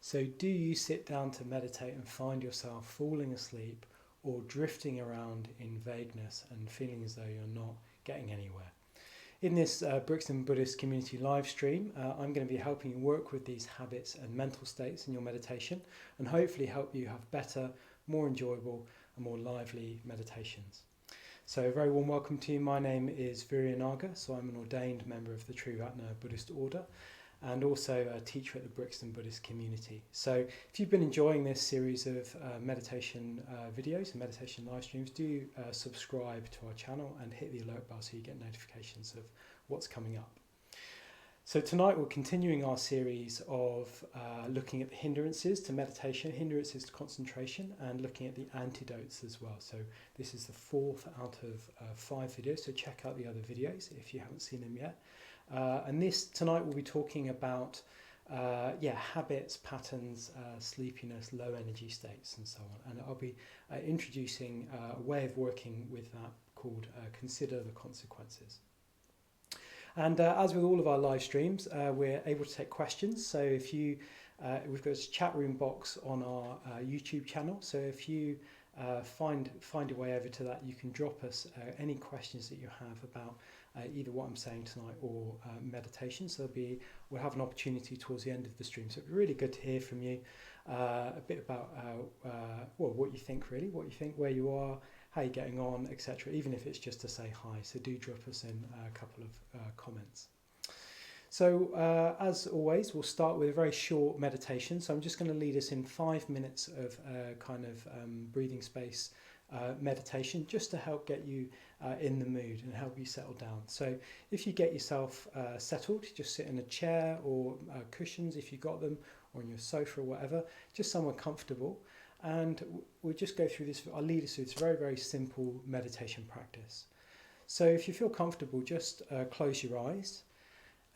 So do you sit down to meditate and find yourself falling asleep or drifting around in vagueness and feeling as though you're not getting anywhere? In this Brixton Buddhist Community live stream, I'm going to be helping you work with these habits and mental states in your meditation and hopefully help you have better, more enjoyable and more lively meditations. So a very warm welcome to you. My name is Viryanaga, so I'm an ordained member of the Viryanaga Buddhist order and also a teacher at the Brixton Buddhist Community. So if you've been enjoying this series of meditation videos and meditation live streams, do subscribe to our channel and hit the alert bell so you get notifications of what's coming up. So tonight we're continuing our series of looking at the hindrances to meditation, hindrances to concentration, and looking at the antidotes as well. So this is the fourth out of 5 videos, so check out the other videos if you haven't seen them yet. And tonight we'll be talking about habits, patterns, sleepiness, low energy states and so on. And I'll be introducing a way of working with that called Consider the Consequences. And as with all of our live streams, we're able to take questions. So if you, we've got a chat room box on our YouTube channel. So if you find a way over to that, you can drop us any questions that you have about either what I'm saying tonight or meditation. So we'll have an opportunity towards the end of the stream. So it'd be really good to hear from you a bit about what you think, really, what you think, where you are, how you're getting on, etc. Even if it's just to say hi. So do drop us in a couple of comments. So as always, we'll start with a very short meditation. So I'm just going to lead us in 5 minutes of breathing space meditation, just to help get you in the mood and help you settle down. So if you get yourself settled, just sit in a chair or cushions if you've got them, or on your sofa or whatever, just somewhere comfortable. And we'll just go through this. I'll lead us through this very, very simple meditation practice. So if you feel comfortable, just close your eyes.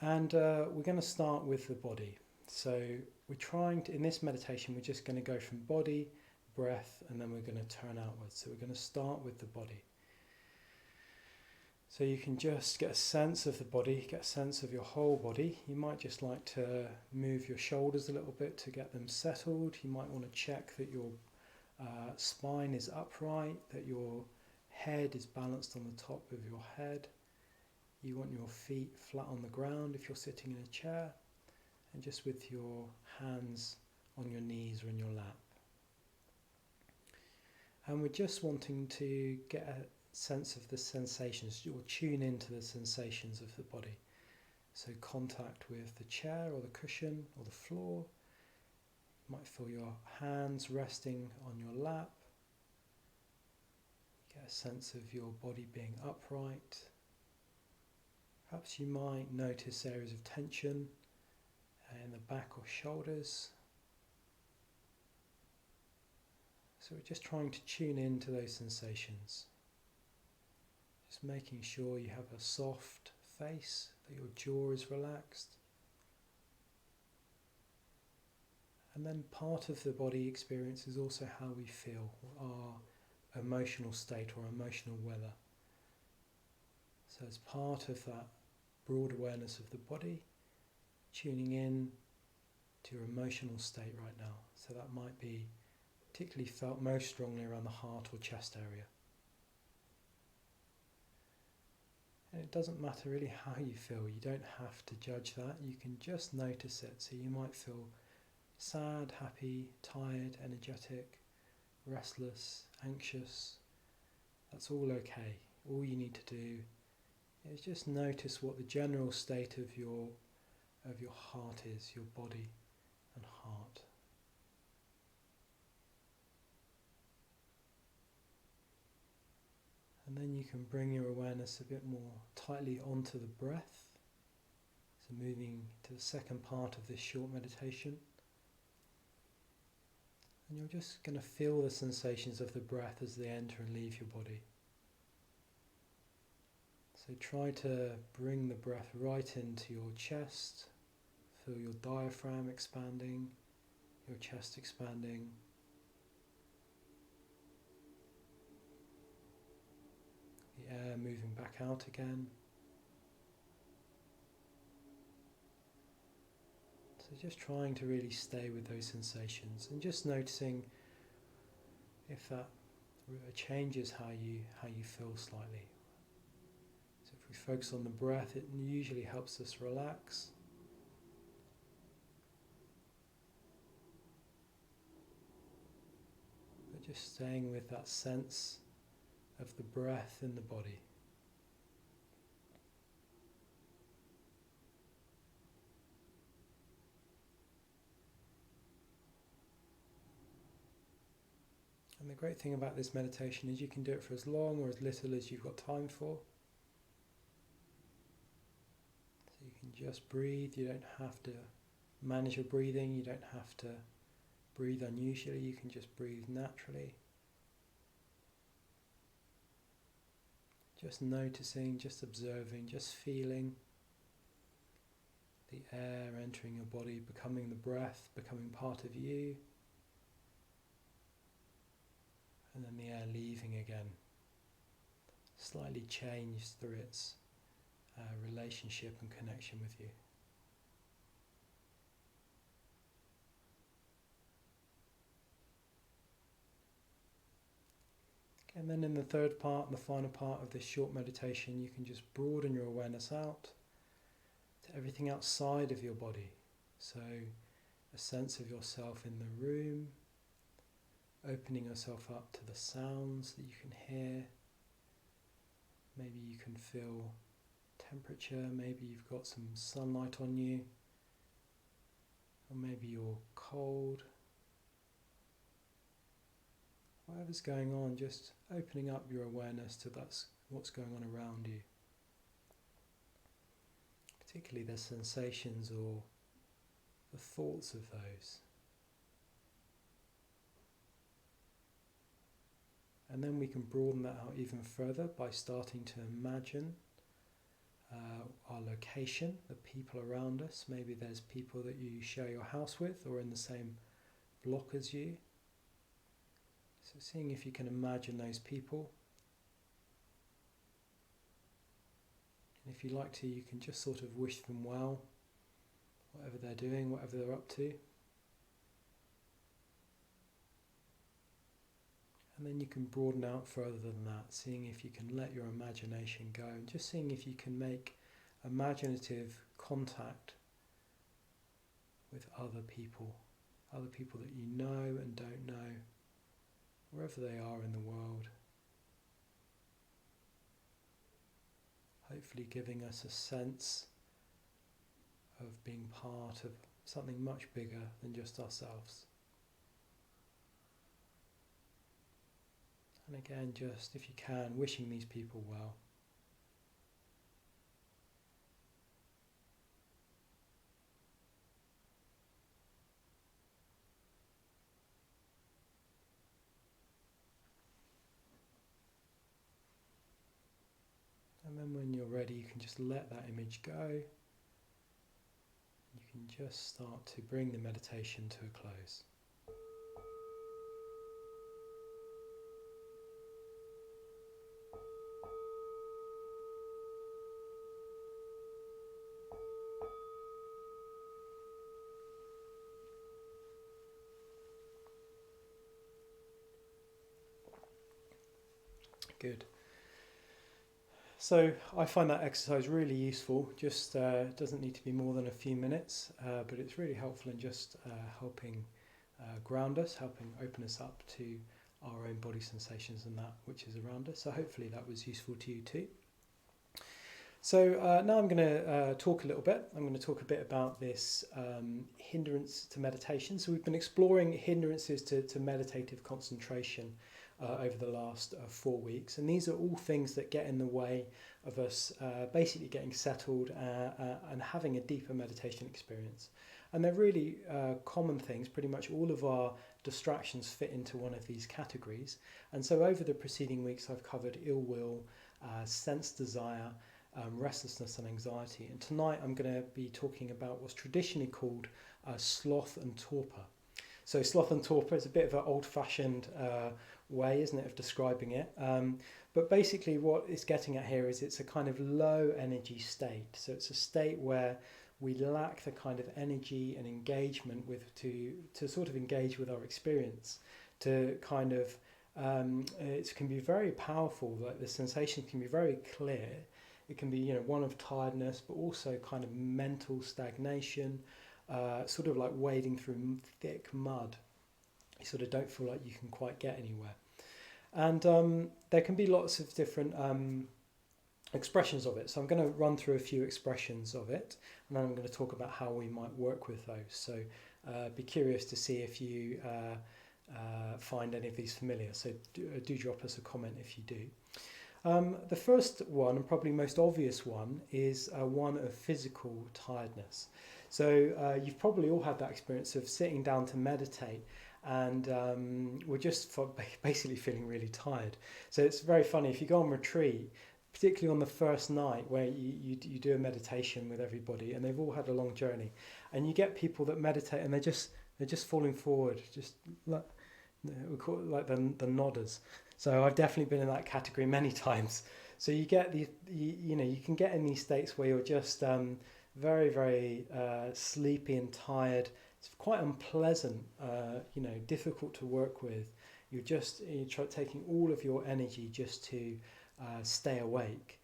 And we're going to start with the body. So we're trying to, in this meditation, we're just going to go from body, breath, and then we're going to turn outwards. So we're going to start with the body. So you can just get a sense of the body, get a sense of your whole body. You might just like to move your shoulders a little bit to get them settled. You might want to check that your spine is upright, that your head is balanced on the top of your head. You want your feet flat on the ground if you're sitting in a chair, and just with your hands on your knees or in your lap. And we're just wanting to get a sense of the sensations, or tune into the sensations of the body. So contact with the chair or the cushion or the floor. You might feel your hands resting on your lap. Get a sense of your body being upright. Perhaps you might notice areas of tension in the back or shoulders. So we're just trying to tune into those sensations. Just making sure you have a soft face, that your jaw is relaxed. And then part of the body experience is also how we feel, our emotional state or emotional weather. So as part of that broad awareness of the body, tuning in to your emotional state right now. So that might be particularly felt most strongly around the heart or chest area. And it doesn't matter really how you feel. You don't have to judge that. You can just notice it. So you might feel sad, happy, tired, energetic, restless, anxious. That's all okay. All you need to do is just notice what the general state of your heart is, your body and heart. And then you can bring your awareness a bit more tightly onto the breath. So moving to the second part of this short meditation. And you're just going to feel the sensations of the breath as they enter and leave your body. So try to bring the breath right into your chest. Feel your diaphragm expanding, your chest expanding. The air moving back out again. So So just trying to really stay with those sensations and just noticing if that changes how you feel slightly. So if we focus on the breath, it usually helps us relax. But just staying with that sense of the breath in the body. And the great thing about this meditation is you can do it for as long or as little as you've got time for. So you can just breathe, you don't have to manage your breathing, you don't have to breathe unusually, you can just breathe naturally. Just noticing, just observing, just feeling the air entering your body, becoming the breath, becoming part of you. And then the air leaving again, slightly changed through its relationship and connection with you. And then in the third part, the final part of this short meditation, you can just broaden your awareness out to everything outside of your body. So a sense of yourself in the room, opening yourself up to the sounds that you can hear. Maybe you can feel temperature, maybe you've got some sunlight on you, or maybe you're cold. Whatever's going on, just opening up your awareness to what's going on around you. Particularly the sensations or the thoughts of those. And then we can broaden that out even further by starting to imagine our location, the people around us. Maybe there's people that you share your house with or in the same block as you. So seeing if you can imagine those people. And if you like to, you can just sort of wish them well, whatever they're doing, whatever they're up to. And then you can broaden out further than that, seeing if you can let your imagination go and just seeing if you can make imaginative contact with other people that you know and don't know, wherever they are in the world. Hopefully giving us a sense of being part of something much bigger than just ourselves. And again, just if you can, wishing these people well. And then when you're ready, you can just let that image go. You can just start to bring the meditation to a close. Good. So I find that exercise really useful. Just doesn't need to be more than a few minutes, but it's really helpful in just helping ground us, helping open us up to our own body sensations and that which is around us. So hopefully that was useful to you too. So now I'm going to talk a little bit. I'm going to talk a bit about this hindrance to meditation. So we've been exploring hindrances to meditative concentration over the last 4 weeks, and these are all things that get in the way of us basically getting settled and having a deeper meditation experience. And they're really common things. Pretty much all of our distractions fit into one of these categories. And so over the preceding weeks I've covered ill will, sense desire, restlessness and anxiety. And tonight I'm going to be talking about what's traditionally called sloth and torpor. So sloth and torpor is a bit of an old-fashioned way, isn't it, of describing it. But basically what it's getting at here is it's a kind of low energy state. So it's a state where we lack the kind of energy and engagement to sort of engage with our experience, to kind of it can be very powerful. Like the sensation can be very clear. It can be one of tiredness, but also kind of mental stagnation, sort of like wading through thick mud. You sort of don't feel like you can quite get anywhere. And there can be lots of different expressions of it. So I'm going to run through a few expressions of it, and then I'm going to talk about how we might work with those. So be curious to see if you find any of these familiar. So do drop us a comment if you do. The first one, and probably most obvious one, is one of physical tiredness. So you've probably all had that experience of sitting down to meditate, and we're just basically feeling really tired. So it's very funny, if you go on retreat, particularly on the first night where you do a meditation with everybody and they've all had a long journey, and you get people that meditate and they're just falling forward, just like, we call it like the nodders. So I've definitely been in that category many times. So you get you can get in these states where you're just very, very sleepy and tired. It's quite unpleasant, difficult to work with. You're taking all of your energy just to stay awake,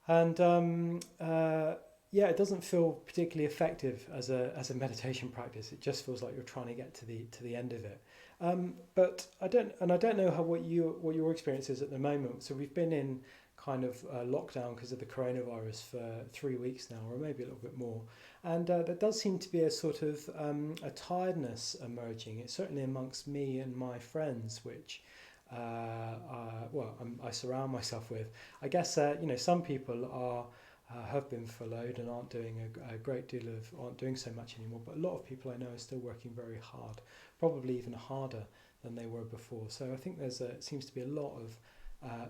and it doesn't feel particularly effective as a meditation practice. It just feels like you're trying to get to the end of it. But I don't know what your experience is at the moment. So we've been in kind of lockdown because of the coronavirus for 3 weeks now, or maybe a little bit more, and there does seem to be a sort of a tiredness emerging. It's certainly amongst me and my friends, which I surround myself with. I guess some people have been furloughed and aren't doing aren't doing so much anymore, but a lot of people I know are still working very hard, probably even harder than they were before. So I think it seems to be a lot of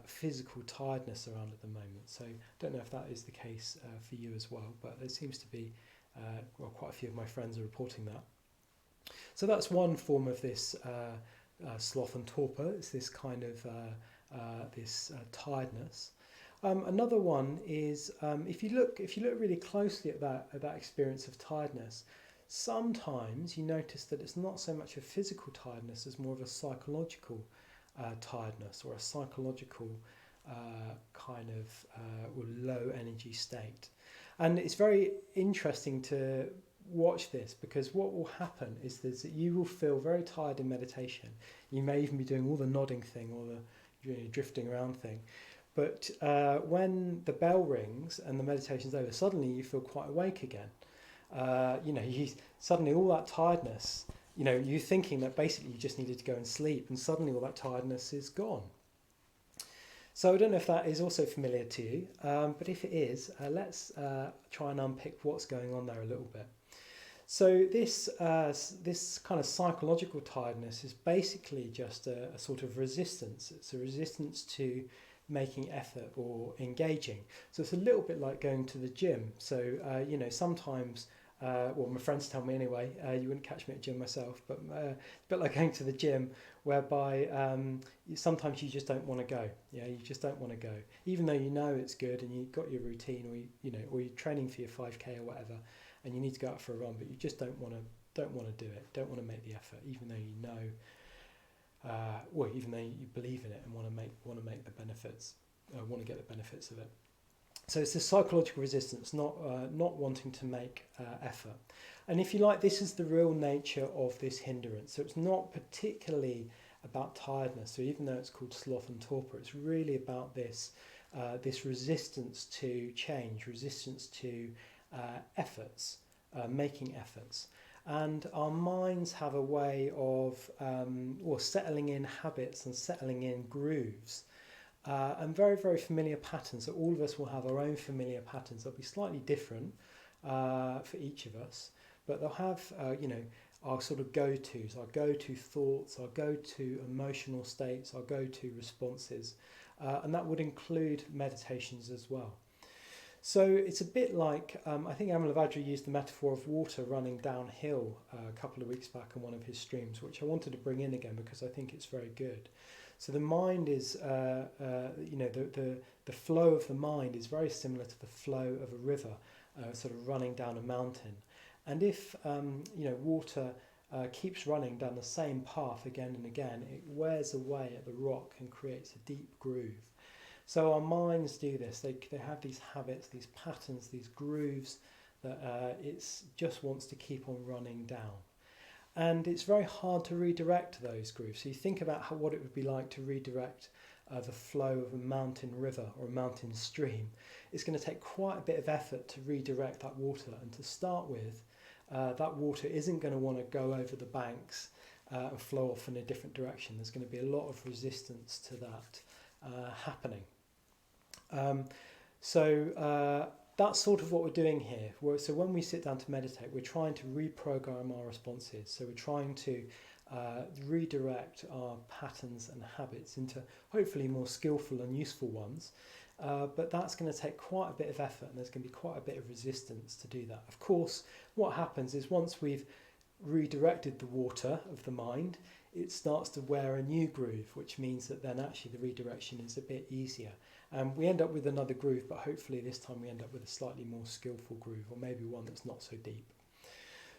physical tiredness around at the moment. So I don't know if that is the case for you as well, but there seems to be quite a few of my friends are reporting that. So that's one form of this sloth and torpor. It's this kind of tiredness. Another one is if you look really closely at that experience of tiredness, sometimes you notice that it's not so much a physical tiredness as more of a psychological tiredness, or a psychological kind of low energy state. And it's very interesting to watch this, because what will happen is that you will feel very tired in meditation. You may even be doing all the nodding thing or the drifting around thing. But when the bell rings and the meditation's over, suddenly you feel quite awake again. Suddenly all that tiredness, you're thinking that basically you just needed to go and sleep, and suddenly all that tiredness is gone. So I don't know if that is also familiar to you, but if it is, let's try and unpick what's going on there a little bit. So this kind of psychological tiredness is basically just a sort of resistance. It's a resistance to making effort or engaging. So it's a little bit like going to the gym. So sometimes, my friends tell me anyway, you wouldn't catch me at gym myself, but a bit like going to the gym, whereby sometimes you just don't want to go. Yeah, you just don't want to go, even though you know it's good and you've got your routine, or you're training for your 5K or whatever, and you need to go out for a run, but you just don't want to do it, don't want to make the effort, even though you know. Even though you believe in it and want to make the benefits, want to get the benefits of it. So it's this psychological resistance, not wanting to make effort. And if you like, this is the real nature of this hindrance. So it's not particularly about tiredness. So even though it's called sloth and torpor, it's really about this resistance to change, resistance to efforts, making efforts. And our minds have a way of settling in habits and settling in grooves, and very, very familiar patterns. So all of us will have our own familiar patterns. They'll be slightly different for each of us, but they'll have our sort of go-tos, our go-to thoughts, our go-to emotional states, our go-to responses, and that would include meditations as well. So it's a bit like, I think Amalavajra used the metaphor of water running downhill a couple of weeks back in one of his streams, which I wanted to bring in again because I think it's very good. So the mind is, the flow of the mind is very similar to the flow of a river. sort of running down a mountain. And if water keeps running down the same path again and again, it wears away at the rock and creates a deep groove. So our minds do this. They have these habits, these patterns, these grooves that it just wants to keep on running down. And it's very hard to redirect those grooves. So you think about what it would be like to redirect the flow of a mountain river or a mountain stream. It's going to take quite a bit of effort to redirect that water. And to start with, that water isn't going to want to go over the banks and flow off in a different direction. There's going to be a lot of resistance to that happening. That's sort of what we're doing here. So when we sit down to meditate, we're trying to reprogram our responses. So we're trying to redirect our patterns and habits into hopefully more skillful and useful ones. But that's going to take quite a bit of effort, and there's going to be quite a bit of resistance to do that. Of course, what happens is once we've redirected the water of the mind, it starts to wear a new groove, which means that then actually the redirection is a bit easier. We end up with another groove, but hopefully this time we end up with a slightly more skillful groove, or maybe one that's not so deep.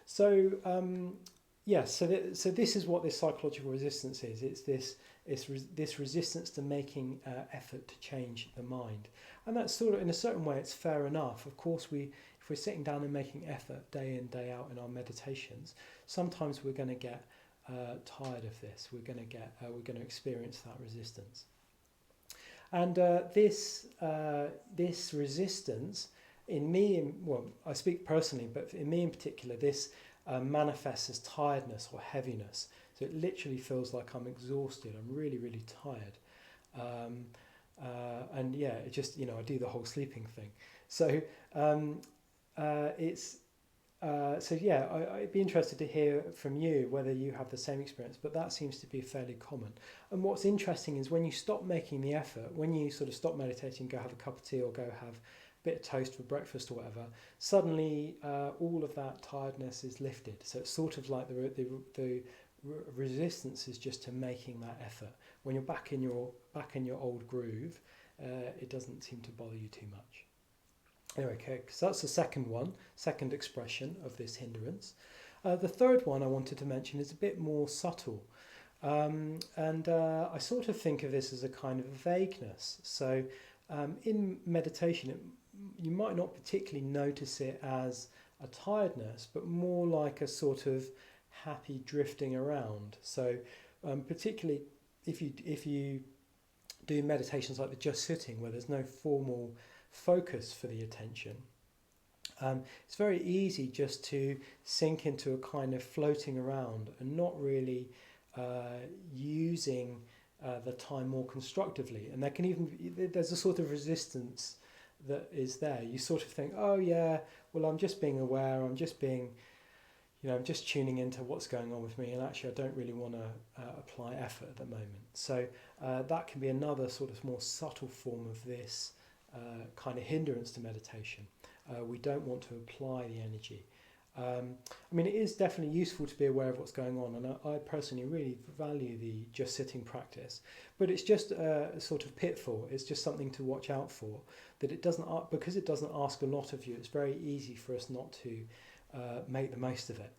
So so this is what this psychological resistance is. It's this resistance to making effort to change the mind. And that's sort of, in a certain way, it's fair enough. Of course, if we're sitting down and making effort day in, day out in our meditations, sometimes we're going to get tired of this. We're going to experience that resistance. And this resistance, in me, I speak personally, but in me in particular, this manifests as tiredness or heaviness. So it literally feels like I'm exhausted. I'm really, really tired. It just, I do the whole sleeping thing. So I'd be interested to hear from you whether you have the same experience, but that seems to be fairly common. And what's interesting is when you stop making the effort, when you sort of stop meditating, go have a cup of tea or go have a bit of toast for breakfast or whatever, suddenly all of that tiredness is lifted. So it's sort of like the resistance is just to making that effort. When you're back in your old groove, it doesn't seem to bother you too much. Anyway, okay, so that's the second expression of this hindrance. The third one I wanted to mention is a bit more subtle. I sort of think of this as a kind of vagueness. So in meditation, you might not particularly notice it as a tiredness, but more like a sort of happy drifting around. So particularly if you do meditations like the just sitting, where there's no formal focus for the attention, it's very easy just to sink into a kind of floating around and not really using the time more constructively. And there's a sort of resistance that is there. You sort of think, oh yeah, well, I'm just being aware, I'm just tuning into what's going on with me, and actually I don't really want to apply effort at the moment. So that can be another sort of more subtle form of this kind of hindrance to meditation. We don't want to apply the energy. It is definitely useful to be aware of what's going on, and I personally really value the just sitting practice, but it's just a sort of pitfall. It's just something to watch out for, that because it doesn't ask a lot of you, it's very easy for us not to make the most of it.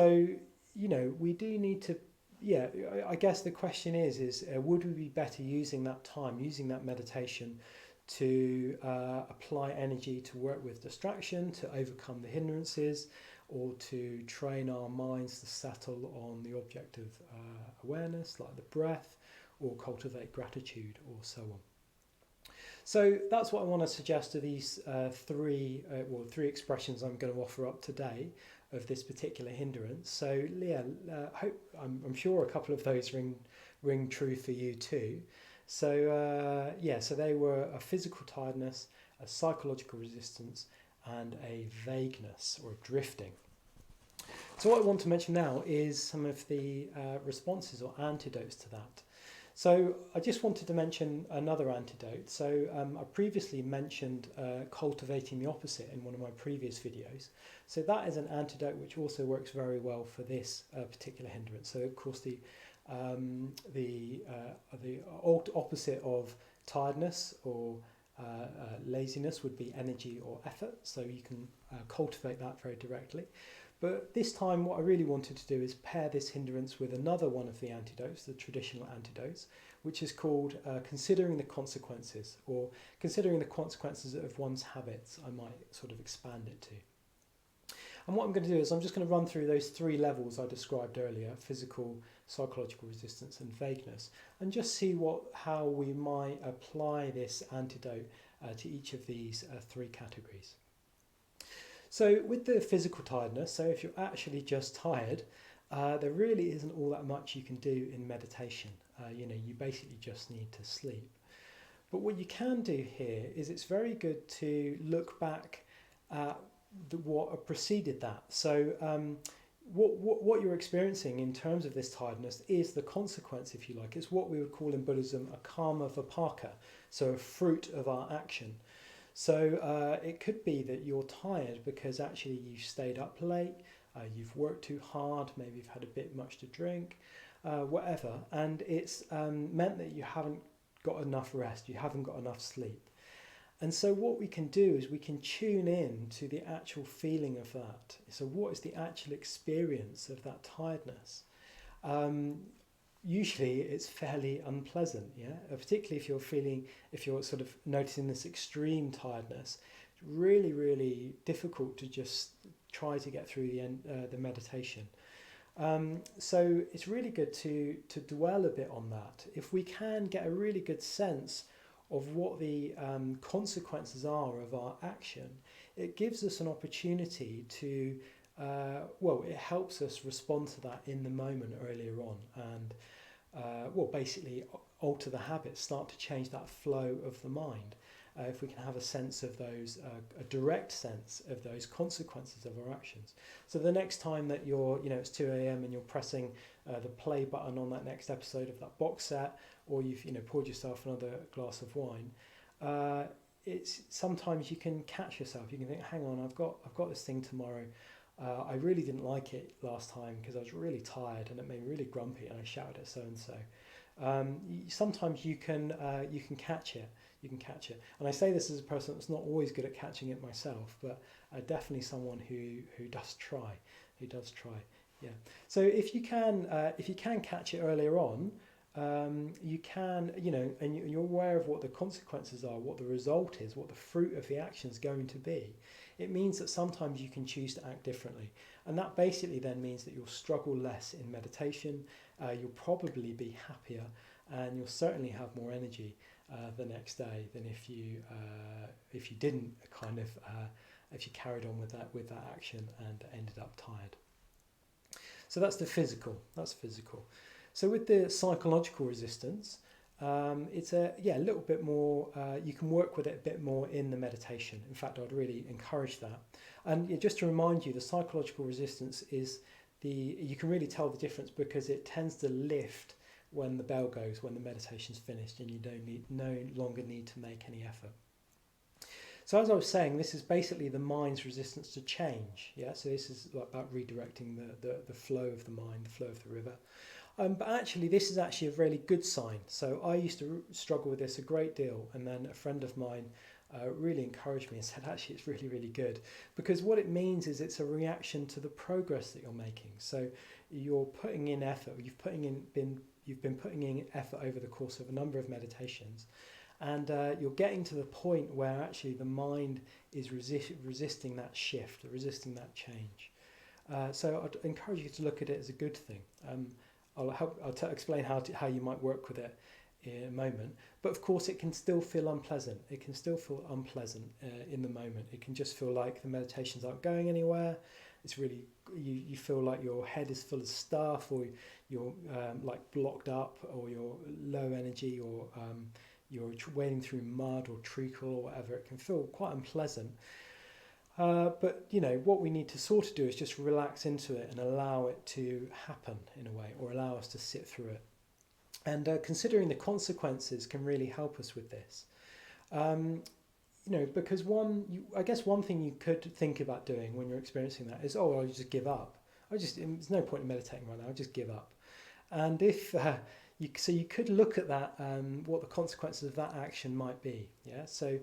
We do need to, I guess the question is would we be better using that time, using that meditation to apply energy to work with distraction, to overcome the hindrances, or to train our minds to settle on the object of awareness, like the breath, or cultivate gratitude, or so on. So that's what I want to suggest to these three expressions I'm going to offer up today of this particular hindrance. So I'm sure a couple of those ring true for you too. So so they were a physical tiredness, a psychological resistance, and a vagueness or drifting. So what I want to mention now is some of the responses or antidotes to that. So I just wanted to mention another antidote. So I previously mentioned cultivating the opposite in one of my previous videos. So that is an antidote which also works very well for this particular hindrance. So of course the opposite of tiredness or Laziness would be energy or effort, so you can cultivate that very directly. But this time what I really wanted to do is pair this hindrance with another one of the antidotes, the traditional antidotes, which is called considering the consequences, or considering the consequences of one's habits, I might sort of expand it to. And what I'm going to do is I'm just going to run through those three levels I described earlier: physical, psychological resistance and vagueness, and just see how we might apply this antidote to each of these three categories. So with the physical tiredness, so if you're actually just tired, there really isn't all that much you can do in meditation. You basically just need to sleep. But what you can do here is it's very good to look back at what preceded that. So what you're experiencing in terms of this tiredness is the consequence, if you like. It's what we would call in Buddhism a karma vipaka, so a fruit of our action. So it could be that you're tired because actually you've stayed up late, you've worked too hard, maybe you've had a bit much to drink, whatever, and it's meant that you haven't got enough rest, you haven't got enough sleep. And so what we can do is we can tune in to the actual feeling of that. So what is the actual experience of that tiredness? Usually it's fairly unpleasant, particularly if you're sort of noticing this extreme tiredness. It's really, really difficult to just try to get through the meditation. So it's really good to dwell a bit on that. If we can get a really good sense of what the consequences are of our action, it gives us an opportunity to, it helps us respond to that in the moment earlier on, and basically alter the habits, start to change that flow of the mind. If we can have a sense of those, a direct sense of those consequences of our actions. So the next time that it's 2 a.m. and you're pressing the play button on that next episode of that box set, or you've poured yourself another glass of wine, it's sometimes you can catch yourself. You can think, hang on, I've got this thing tomorrow. I really didn't like it last time because I was really tired and it made me really grumpy and I shouted at so and so. Sometimes you can catch it. You can catch it. And I say this as a person that's not always good at catching it myself, but definitely someone who does try. Yeah. So if you can catch it earlier on, you can, and you're aware of what the consequences are, what the result is, what the fruit of the action is going to be. It means that sometimes you can choose to act differently. And that basically then means that you'll struggle less in meditation, you'll probably be happier, and you'll certainly have more energy the next day than if you didn't if you carried on with that action and ended up tired. So that's the physical. So with the psychological resistance, it's a little bit more. You can work with it a bit more in the meditation. In fact, I'd really encourage that. And just to remind you, the psychological resistance is you can really tell the difference because it tends to lift when the bell goes, when the meditation's finished, and you no longer need to make any effort. So as I was saying, this is basically the mind's resistance to change. Yeah, so this is about redirecting the flow of the mind, the flow of the river. But actually, this is actually a really good sign. So I used to struggle with this a great deal, and then a friend of mine really encouraged me and said, actually, it's really, really good. Because what it means is it's a reaction to the progress that you're making. So you're putting in effort, you've been putting in effort over the course of a number of meditations, and you're getting to the point where actually the mind is resisting that shift, resisting that change. So I'd encourage you to look at it as a good thing. I'll explain how you might work with it in a moment. But of course, it can still feel unpleasant. It can still feel unpleasant in the moment. It can just feel like the meditations aren't going anywhere. It's really, you feel like your head is full of stuff, or you're blocked up, or you're low energy, or you're wading through mud or treacle or whatever. It can feel quite unpleasant. But what we need to sort of do is just relax into it and allow it to happen in a way, or allow us to sit through it. And considering the consequences can really help us with this. Because I guess one thing you could think about doing when you're experiencing that is, I'll just give up. There's no point in meditating right now. I'll just give up. And if so you could look at that, what the consequences of that action might be. Yeah. So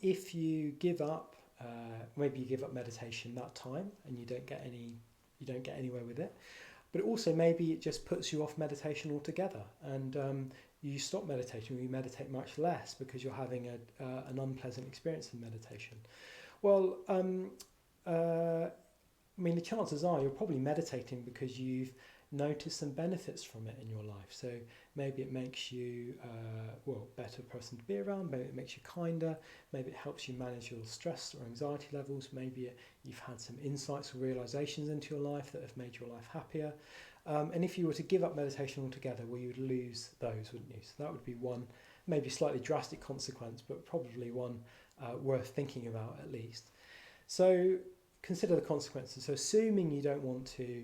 if you give up, maybe you give up meditation that time, and you don't get anywhere with it. But also maybe it just puts you off meditation altogether, and you stop meditating, or you meditate much less because you're having an unpleasant experience in meditation. Well, I mean, the chances are you're probably meditating because you've noticed some benefits from it in your life. So maybe it makes you better person to be around. Maybe it makes you kinder. Maybe it helps you manage your stress or anxiety levels. Maybe you've had some insights or realizations into your life that have made your life happier. And if you were to give up meditation altogether, well, you would lose those, wouldn't you? So that would be one, maybe slightly drastic consequence, but probably one worth thinking about at least. So consider the consequences. So assuming you don't want to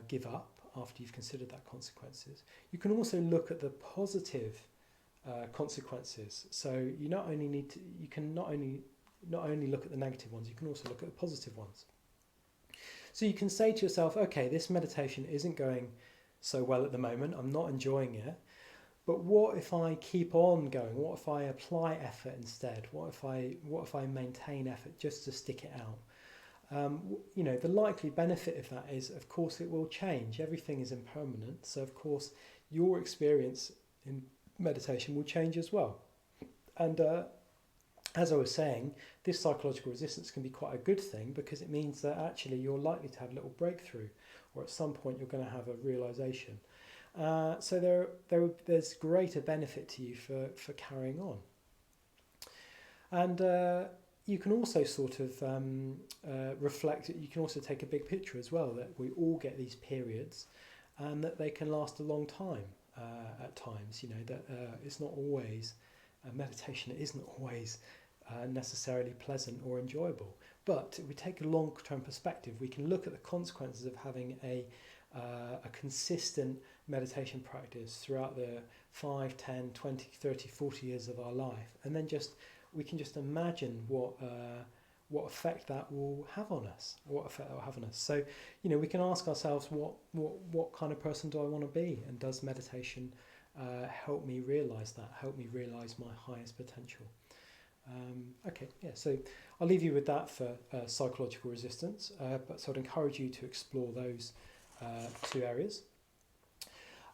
give up after you've considered that consequences, you can also look at the positive consequences. So you can not only look at the negative ones, you can also look at the positive ones. So you can say to yourself, okay, this meditation isn't going so well at the moment, I'm not enjoying it, but what if I keep on going? What if I apply effort instead? What if I maintain effort just to stick it out? The likely benefit of that is, of course, it will change. Everything is impermanent. So, of course, your experience in meditation will change as well. And as I was saying, this psychological resistance can be quite a good thing because it means that actually you're likely to have a little breakthrough, or at some point you're going to have a realization. So there's greater benefit to you for carrying on. And you can also sort of reflect, you can also take a big picture as well, that we all get these periods and that they can last a long time at times, that it's not always, meditation isn't always necessarily pleasant or enjoyable. But if we take a long-term perspective, we can look at the consequences of having a consistent meditation practice throughout the 5, 10, 20, 30, 40 years of our life, and then we can just imagine what effect that will have on us. So, we can ask ourselves, what kind of person do I want to be, and does meditation help me realize that? Help me realize my highest potential? So I'll leave you with that for psychological resistance. But so I'd encourage you to explore those two areas.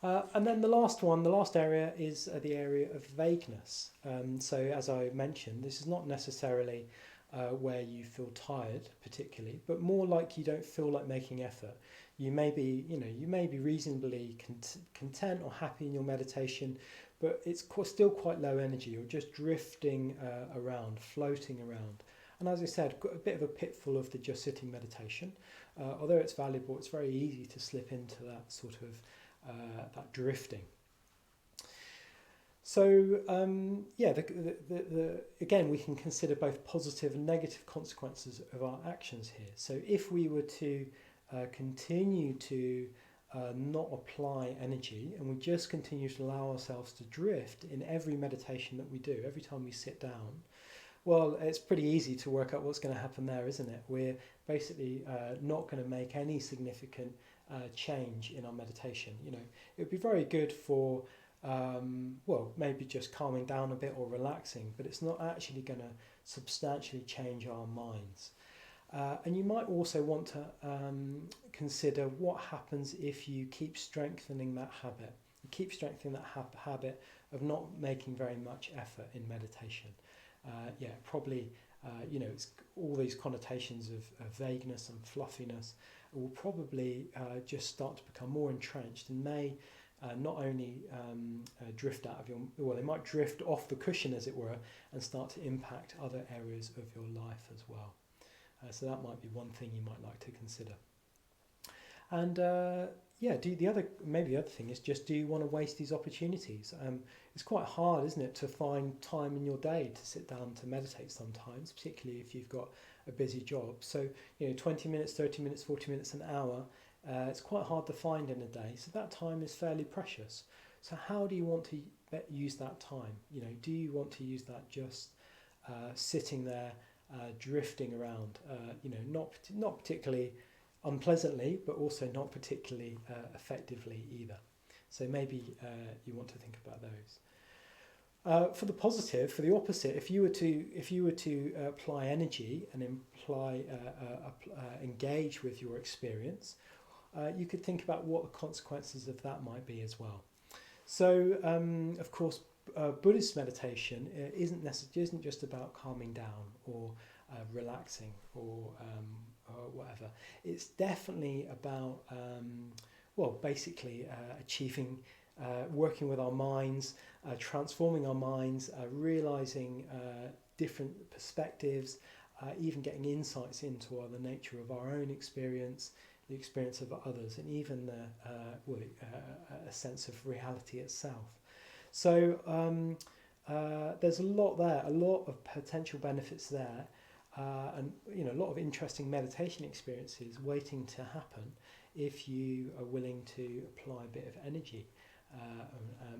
And then the last area is the area of vagueness. So as I mentioned, this is not necessarily where you feel tired particularly, but more like you don't feel like making effort. You may be reasonably content or happy in your meditation, but it's still quite low energy. You're just drifting around, floating around. And as I said, got a bit of a pitfall of the just sitting meditation. Although it's valuable, it's very easy to slip into that sort of that drifting. So again, we can consider both positive and negative consequences of our actions here. So if we were to continue to not apply energy, and we just continue to allow ourselves to drift in every meditation that we do, every time we sit down, well, it's pretty easy to work out what's going to happen there, isn't it? We're basically not going to make any significant change in our meditation. It would be very good for maybe just calming down a bit or relaxing, but it's not actually going to substantially change our minds. And you might also want to consider what happens if you keep strengthening that habit. You keep strengthening that habit of not making very much effort in meditation. Probably, it's all these connotations of vagueness and fluffiness will probably just start to become more entrenched, and may not only drift out of they might drift off the cushion, as it were, and start to impact other areas of your life as well. So that might be one thing you might like to consider. And the other thing is just, do you want to waste these opportunities? It's quite hard, isn't it, to find time in your day to sit down to meditate sometimes, particularly if you've got a busy job. So 20 minutes, 30 minutes, 40 minutes, an hour, it's quite hard to find in a day. So that time is fairly precious. So how do you want to use that time? Do you want to use that just sitting there, drifting around, not particularly unpleasantly, but also not particularly effectively either? So maybe you want to think about those. For the positive, for the opposite, if you were to apply energy and engage with your experience, you could think about what the consequences of that might be as well. So, of course, Buddhist meditation isn't just about calming down or relaxing or whatever. It's definitely about basically achieving. Working with our minds, transforming our minds, realizing different perspectives, even getting insights into the nature of our own experience, the experience of others, and even a sense of reality itself. So there's a lot there, a lot of potential benefits there, and a lot of interesting meditation experiences waiting to happen if you are willing to apply a bit of energy.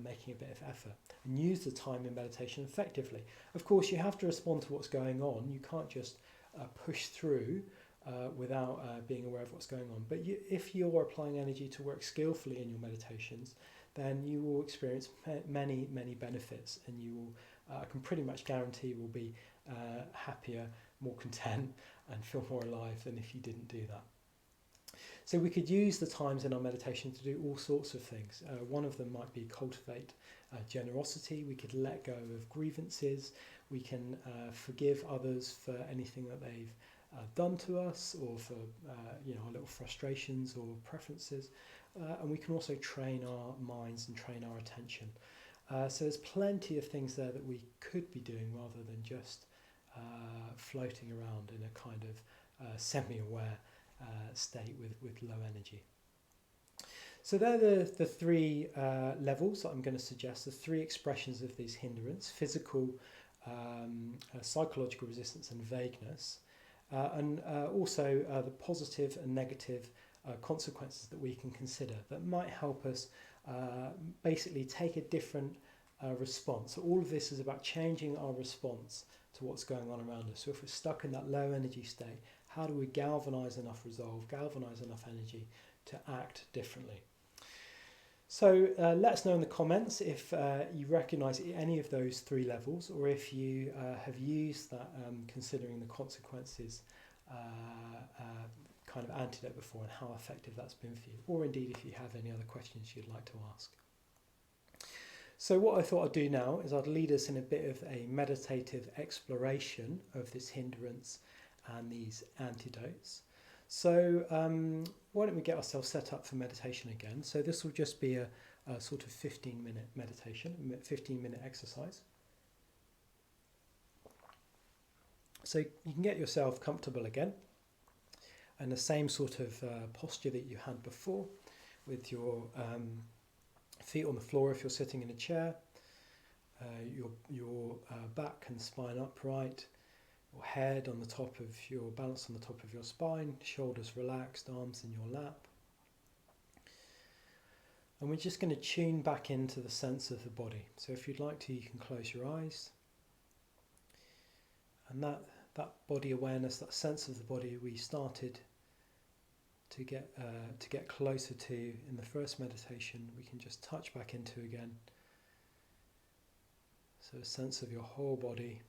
Making a bit of effort and use the time in meditation effectively. Of course, you have to respond to what's going on. You can't just push through without being aware of what's going on. But if you're applying energy to work skillfully in your meditations, then you will experience many, many benefits, and you will, I can pretty much guarantee, will be happier, more content, and feel more alive than if you didn't do that. So we could use the times in our meditation to do all sorts of things. One of them might be cultivate generosity. We could let go of grievances. We can forgive others for anything that they've done to us, or for our little frustrations or preferences. And we can also train our minds and train our attention. So there's plenty of things there that we could be doing rather than just floating around in a kind of semi-aware state with low energy. So they're the three levels that I'm going to suggest, the three expressions of these hindrance: physical, psychological resistance and vagueness, and also the positive and negative consequences that we can consider that might help us basically take a different response. So all of this is about changing our response to what's going on around us. So if we're stuck in that low energy state, how do we galvanize enough resolve, galvanize enough energy to act differently? So let us know in the comments if you recognize any of those three levels, or if you have used that considering the consequences kind of antidote before, and how effective that's been for you, or indeed if you have any other questions you'd like to ask. So what I thought I'd do now is I'd lead us in a bit of a meditative exploration of this hindrance and these antidotes. So why don't we get ourselves set up for meditation again. So this will just be a sort of 15-minute meditation, a 15-minute exercise. So you can get yourself comfortable again, and the same sort of posture that you had before, with your feet on the floor if you're sitting in a chair, your back and spine upright, your head on the top of your, balance on the top of your spine, shoulders relaxed, arms in your lap. And we're just going to tune back into the sense of the body. So if you'd like to, you can close your eyes. And that body awareness, that sense of the body we started to get closer to in the first meditation, we can just touch back into again. So a sense of your whole body.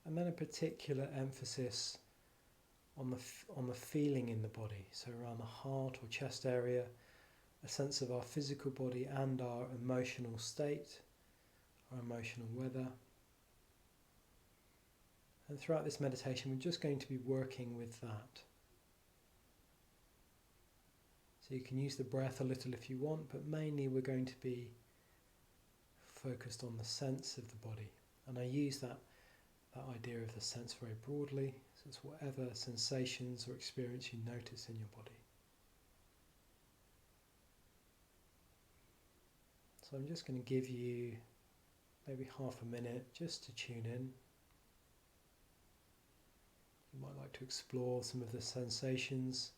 And then a particular emphasis on the feeling in the body, so around the heart or chest area, a sense of our physical body and our emotional state, our emotional weather. And throughout this meditation, we're just going to be working with that. So you can use the breath a little if you want, but mainly we're going to be focused on the sense of the body. And I use that idea of the sense very broadly. So it's whatever sensations or experience you notice in your body. So I'm just going to give you maybe half a minute just to tune in. You might like to explore some of the sensations,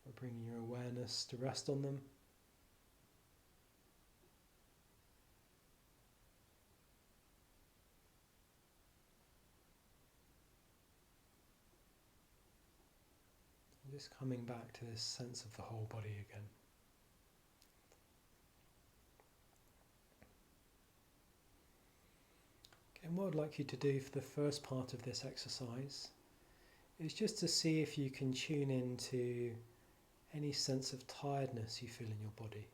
or bringing your awareness to rest on them. Just coming back to this sense of the whole body again. Okay, and what I'd like you to do for the first part of this exercise is just to see if you can tune into any sense of tiredness you feel in your body,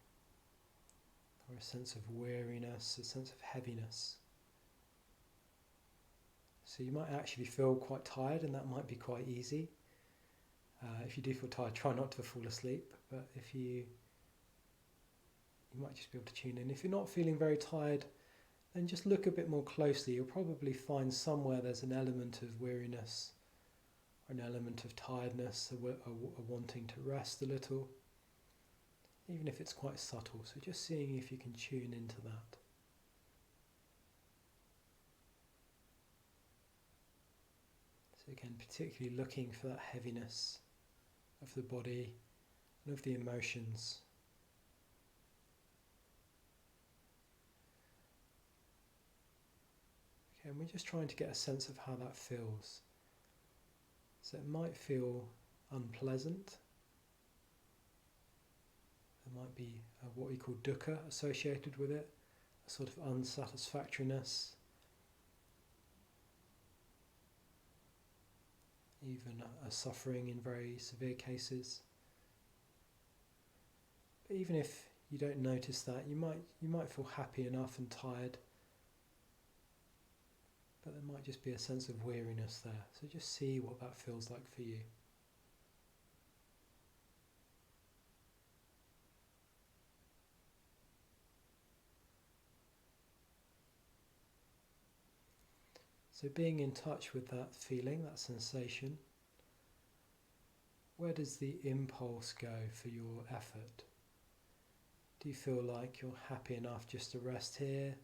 or a sense of weariness, a sense of heaviness. So you might actually feel quite tired, and that might be quite easy. If you do feel tired, try not to fall asleep, but if you might just be able to tune in. If you're not feeling very tired, then just look a bit more closely. You'll probably find somewhere there's an element of weariness, or an element of tiredness, a wanting to rest a little, even if it's quite subtle. So just seeing if you can tune into that. So again, particularly looking for that heaviness of the body and of the emotions. Okay, and we're just trying to get a sense of how that feels. So it might feel unpleasant. There might be what we call dukkha associated with it, a sort of unsatisfactoriness, even a suffering in very severe cases. But even if you don't notice that, you might feel happy enough and tired, but there might just be a sense of weariness there. So just see what that feels like for you. So being in touch with that feeling, that sensation, where does the impulse go for your effort? Do you feel like you're happy enough just to rest here?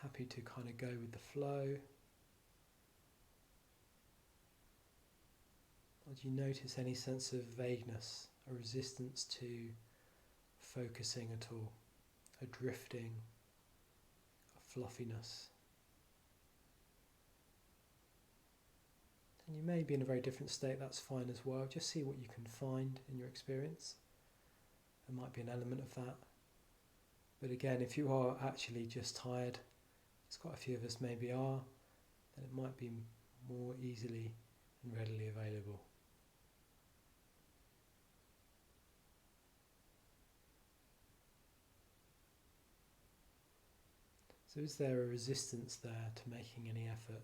Happy to kind of go with the flow? Or do you notice any sense of vagueness, a resistance to focusing at all, a drifting, a fluffiness? And you may be in a very different state, that's fine as well. Just see what you can find in your experience. There might be an element of that. But again, if you are actually just tired, as quite a few of us maybe are, then it might be more easily and readily available. So is there a resistance there to making any effort?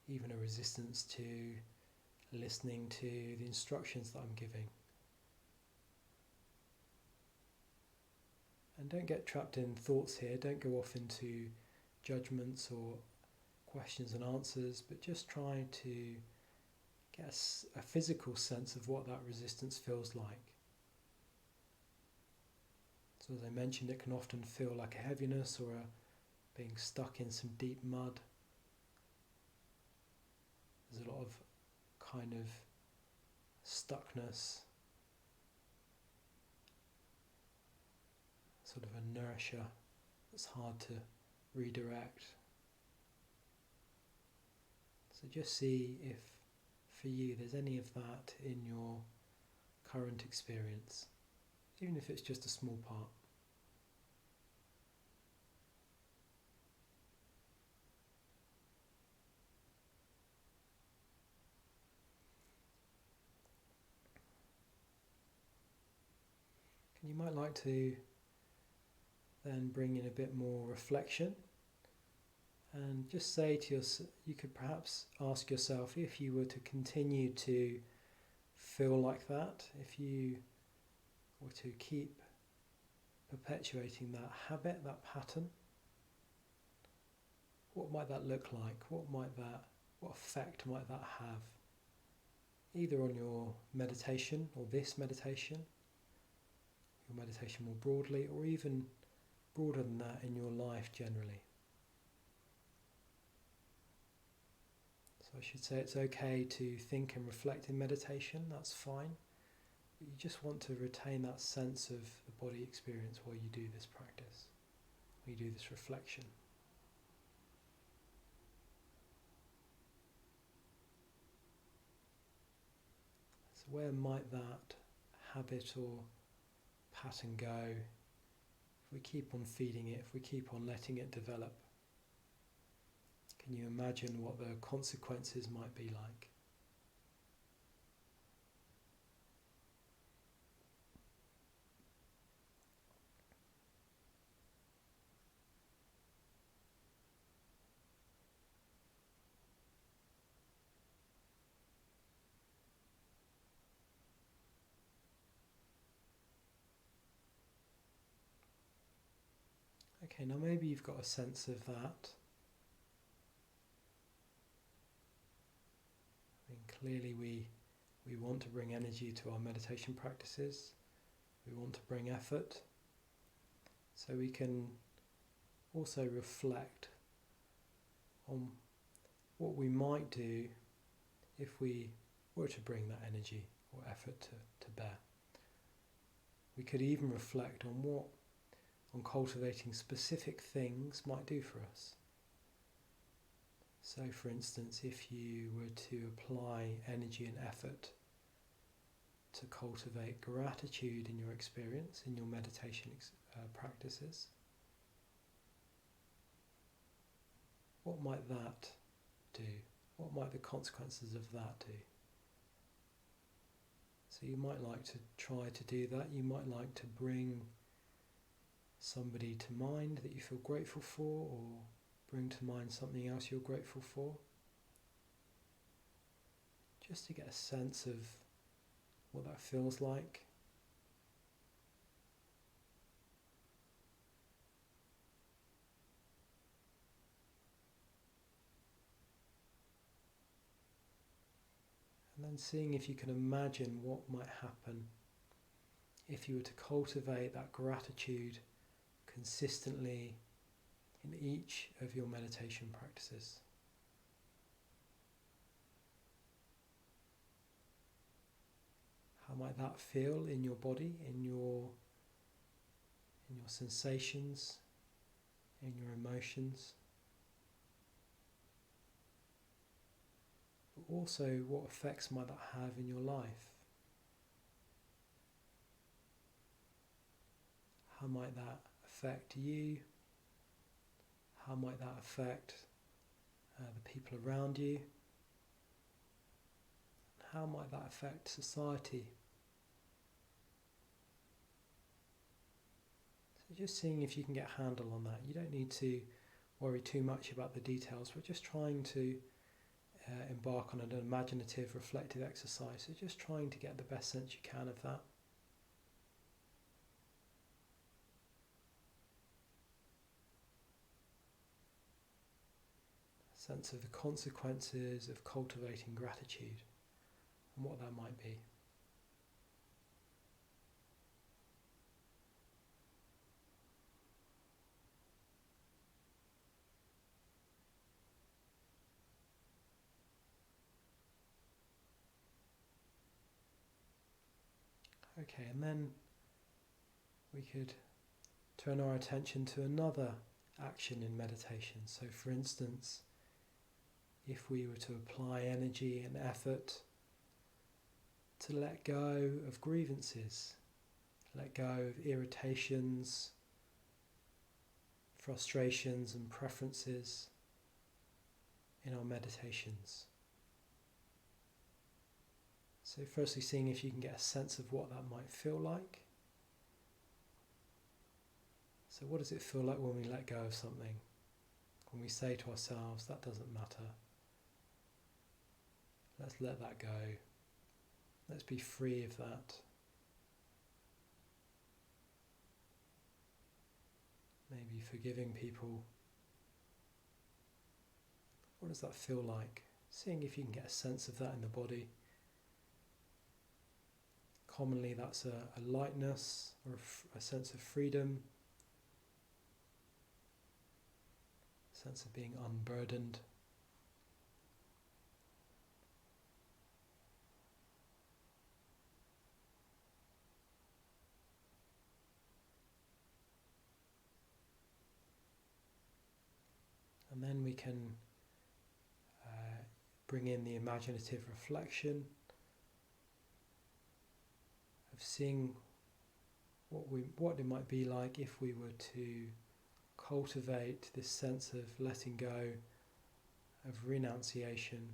Even a resistance to listening to the instructions that I'm giving. And don't get trapped in thoughts here, don't go off into judgments or questions and answers, but just try to get a physical sense of what that resistance feels like. So as I mentioned, it can often feel like a heaviness or being stuck in some deep mud. There's a lot of kind of stuckness, sort of inertia that's hard to redirect. So just see if for you there's any of that in your current experience, even if it's just a small part. And you might like to then bring in a bit more reflection and just say to yourself, you could perhaps ask yourself, if you were to continue to feel like that, if you were to keep perpetuating that habit, that pattern, what might that look like? What effect might that have? Either on your meditation or this meditation, your meditation more broadly, or even broader than that in your life generally. So I should say it's okay to think and reflect in meditation, that's fine. But you just want to retain that sense of the body experience while you do this practice, while you do this reflection. where might that habit or pattern go if we keep on feeding it, if we keep on letting it develop? Can you imagine what the consequences might be like? Okay, now maybe you've got a sense of that. I mean, clearly we want to bring energy to our meditation practices. We want to bring effort. So we can also reflect on what we might do if we were to bring that energy or effort to bear. We could even reflect on cultivating specific things might do for us. So for instance, if you were to apply energy and effort to cultivate gratitude in your experience, in your meditation practices, what might that do? What might the consequences of that do? So you might like to try to do that. You might like to bring somebody to mind that you feel grateful for, or bring to mind something else you're grateful for, just to get a sense of what that feels like. And then seeing if you can imagine what might happen if you were to cultivate that gratitude consistently in each of your meditation practices. How might that feel in your body, in your sensations, in your emotions? But also, what effects might that have in your life? How might that affect you? How might that affect the people around you? How might that affect society? So just seeing if you can get a handle on that. You don't need to worry too much about the details. We're just trying to embark on an imaginative, reflective exercise. So just trying to get the best sense you can of that. Sense of the consequences of cultivating gratitude and what that might be. Okay, and then we could turn our attention to another action in meditation. So for instance, if we were to apply energy and effort to let go of grievances, let go of irritations, frustrations and preferences in our meditations. So firstly, seeing if you can get a sense of what that might feel like. So what does it feel like when we let go of something? When we say to ourselves, that doesn't matter. Let's let that go. Let's be free of that. Maybe forgiving people. What does that feel like? Seeing if you can get a sense of that in the body. Commonly that's a lightness or a sense of freedom, a sense of being unburdened. And then we can bring in the imaginative reflection. of seeing what it might be like if we were to cultivate this sense of letting go, of renunciation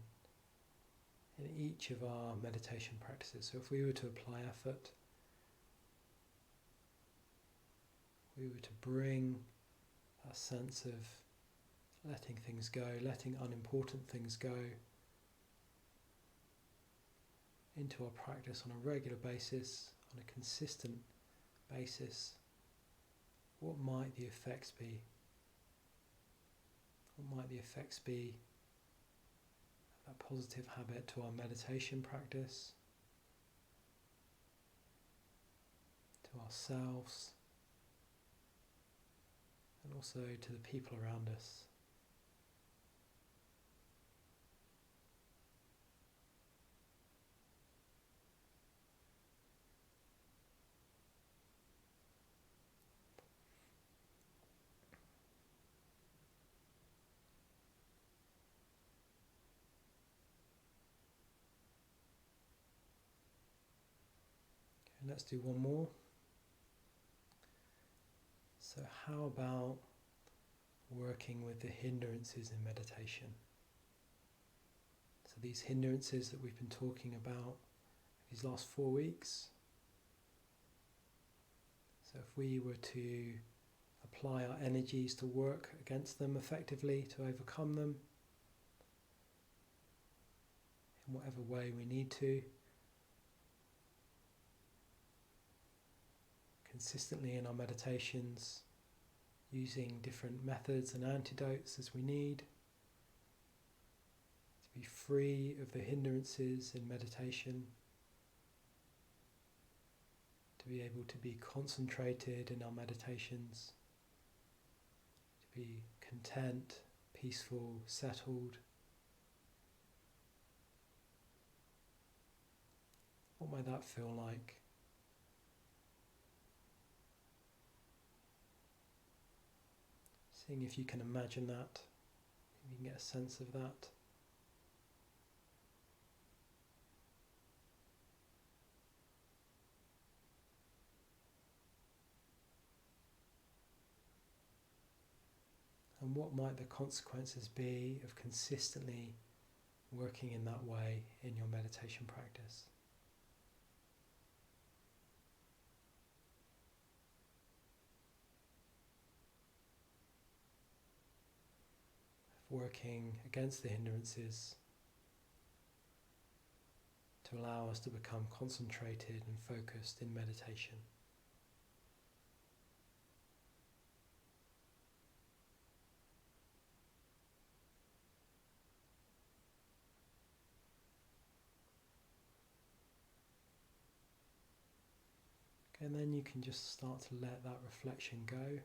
in each of our meditation practices. So if we were to apply effort, we were to bring that sense of letting things go, letting unimportant things go into our practice on a regular basis, on a consistent basis, what might the effects be? What might the effects be of that positive habit to our meditation practice, to ourselves, and also to the people around us? Okay, let's do one more. So how about working with the hindrances in meditation? So these hindrances that we've been talking about these last 4 weeks. So if we were to apply our energies to work against them effectively, to overcome them in whatever way we need to, consistently in our meditations, using different methods and antidotes as we need, to be free of the hindrances in meditation, to be able to be concentrated in our meditations, to be content, peaceful, settled. What might that feel like? Seeing if you can imagine that, if you can get a sense of that. And what might the consequences be of consistently working in that way in your meditation practice? Working against the hindrances to allow us to become concentrated and focused in meditation. Okay, and then you can just start to let that reflection go.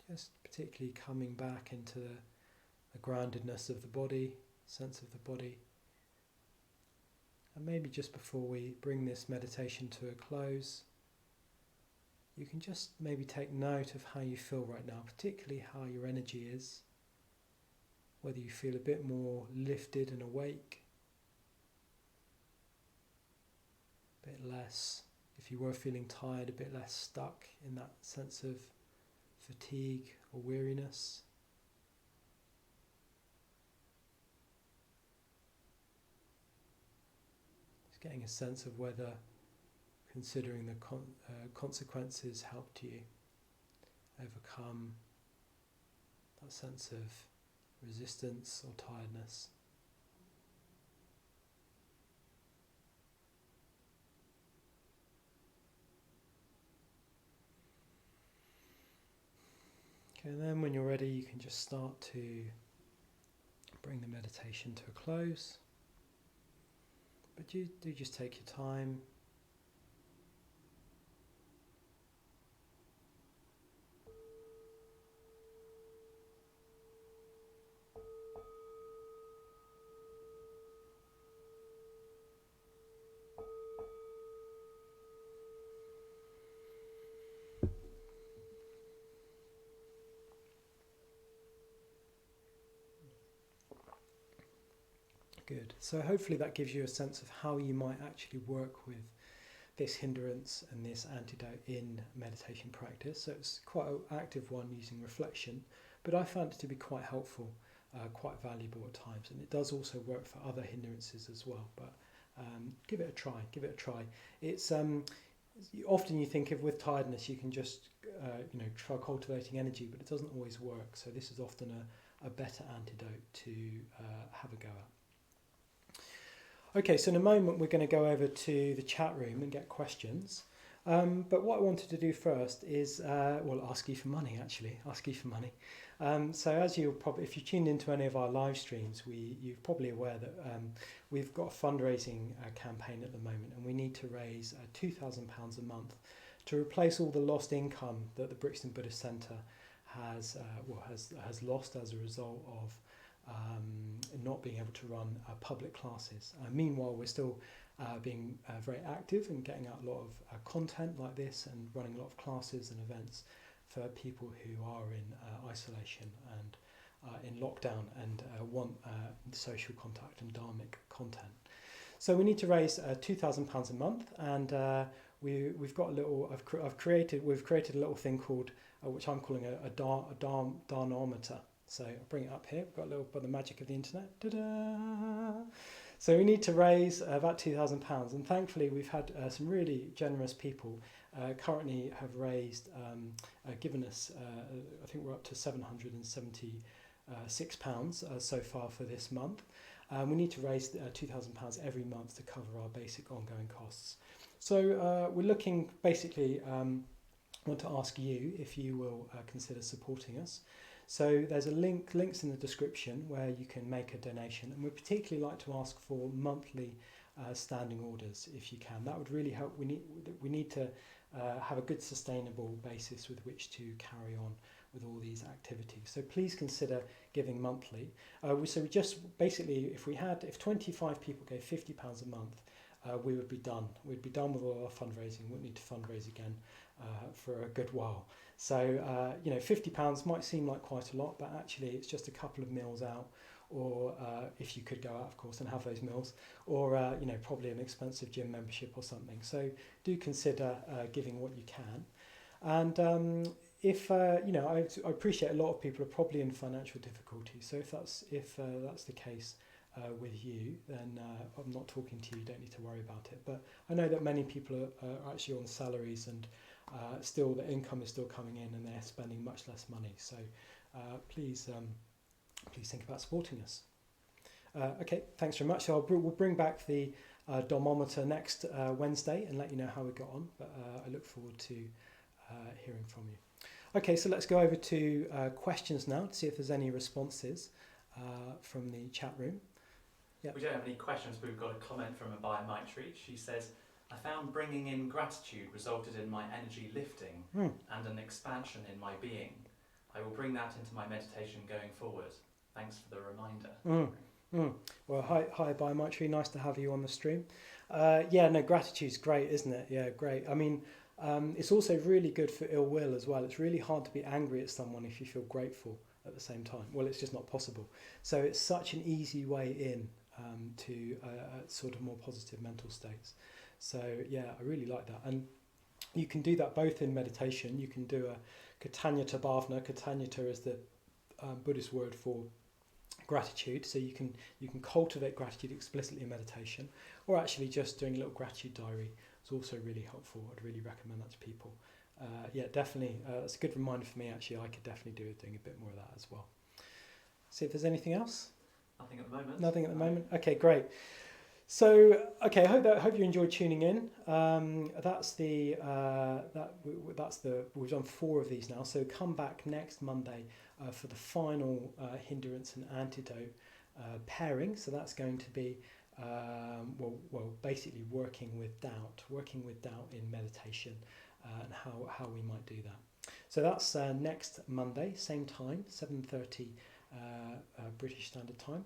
Just particularly coming back into the groundedness of the body, sense of the body. And maybe just before we bring this meditation to a close, you can just maybe take note of how you feel right now, particularly how your energy is, whether you feel a bit more lifted and awake, a bit less, if you were feeling tired, a bit less stuck in that sense of fatigue or weariness. Just getting a sense of whether considering the consequences helped you overcome that sense of resistance or tiredness. Okay, and then when you're ready, you can just start to bring the meditation to a close. But you do just take your time. Good. So hopefully that gives you a sense of how you might actually work with this hindrance and this antidote in meditation practice. So it's quite an active one using reflection, but I found it to be quite helpful, quite valuable at times, and it does also work for other hindrances as well. But give it a try. Give it a try. It's often you think of with tiredness you can just try cultivating energy, but it doesn't always work. So this is often a better antidote to have a go at. Okay, so in a moment we're going to go over to the chat room and get questions. But what I wanted to do first is, ask you for money, actually. Ask you for money. So as you'll probably, if you tuned into any of our live streams, you're probably aware that we've got a fundraising campaign at the moment, and we need to raise £2,000 a month to replace all the lost income that the Brixton Buddhist Centre has lost as a result of not being able to run public classes. Meanwhile, we're still being very active and getting out a lot of content like this and running a lot of classes and events for people who are in isolation and in lockdown and want social contact and dharmic content. So we need to raise £2,000 a month, and we've got a little. We've created a little thing called which I'm calling a dharmometer. So I'll bring it up here. We've got a little by the magic of the internet. Ta-da! So we need to raise about £2,000, and thankfully we've had some really generous people currently have raised, given us, I think we're up to £776 so far for this month. We need to raise £2,000 every month to cover our basic ongoing costs. So we're looking, basically, I want to ask you if you will consider supporting us. So there's links in the description where you can make a donation, and we'd particularly like to ask for monthly standing orders if you can. That would really help. We need to have a good sustainable basis with which to carry on with all these activities. So please consider giving monthly. So we just basically, if 25 people gave £50 a month, we would be done. We'd be done with all our fundraising. We wouldn't need to fundraise again for a good while. So £50 might seem like quite a lot, but actually it's just a couple of meals out, or if you could go out, of course, and have those meals, or probably an expensive gym membership or something. So do consider giving what you can. And if I appreciate a lot of people are probably in financial difficulty. So if that's the case with you, then I'm not talking to you. You don't need to worry about it. But I know that many people are actually on salaries, and still the income is still coming in, and they're spending much less money. So please think about supporting us. Okay, thanks very much. So we'll bring back the Dharmometer next Wednesday and let you know how we got on. But I look forward to hearing from you. Okay, so let's go over to questions now to see if there's any responses from the chat room. Yeah. We don't have any questions, but we've got a comment from a buyer, Maitri. She says, I found bringing in gratitude resulted in my energy lifting and an expansion in my being. I will bring that into my meditation going forward. Thanks for the reminder. Well, hi, Buyer Maitri. Nice to have you on the stream. Gratitude's great, isn't it? Yeah, great. I mean, it's also really good for ill will as well. It's really hard to be angry at someone if you feel grateful at the same time. Well, it's just not possible. So it's such an easy way in to sort of more positive mental states. So yeah, I really like that. And you can do that both in meditation. You can do a Katanyata Bhavana. Katanyata is the Buddhist word for gratitude. So you can cultivate gratitude explicitly in meditation, or actually just doing a little gratitude diary is also really helpful. I'd really recommend that to people. Definitely. That's a good reminder for me, actually. I could definitely do doing a bit more of that as well. See if there's anything else. Nothing at the moment. Nothing at the moment. Okay, great. So, okay, I hope you enjoyed tuning in. We've done 4 of these now. So come back next Monday for the final hindrance and antidote pairing. So that's going to be basically working with doubt in meditation, and how we might do that. So that's next Monday, same time, 7:30 British Standard Time.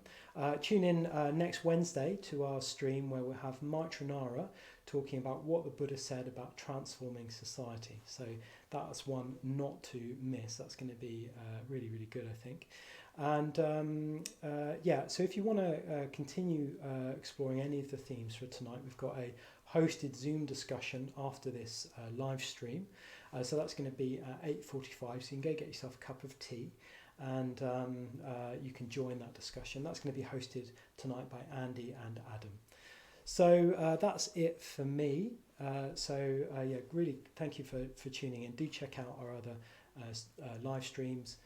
Tune in next Wednesday to our stream where we'll have Viryanaga talking about what the Buddha said about transforming society. So that's one not to miss. That's going to be really, really good, I think. And so if you want to continue exploring any of the themes for tonight, we've got a hosted Zoom discussion after this live stream. So that's going to be at 8:45, so you can go get yourself a cup of tea and you can join that discussion. That's going to be hosted tonight by Andy and Adam. So that's it for me. Really thank you for tuning in. Do check out our other live streams.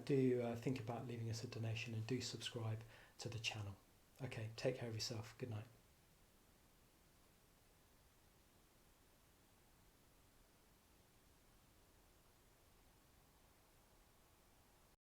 Do think about leaving us a donation, and do subscribe to the channel. Okay, take care of yourself. Good night.